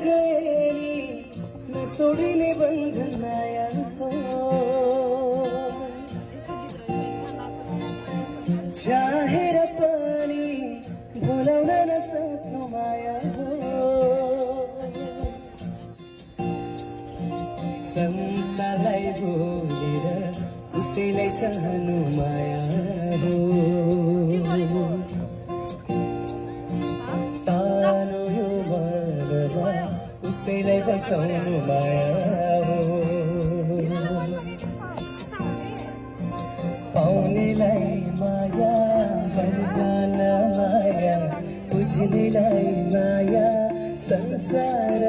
गए नि नतोडिने बन्धन माया हो चाहेर पनि भुलाउन नसक्नु माया हो संसारलाई भुलेर उसैलाई चाहनु माया हो सानो यो मनमा उसैलाई बसाउनु माया हो पाउनेलाई माया बलिदान माया बुझ्नेलाई माया संसार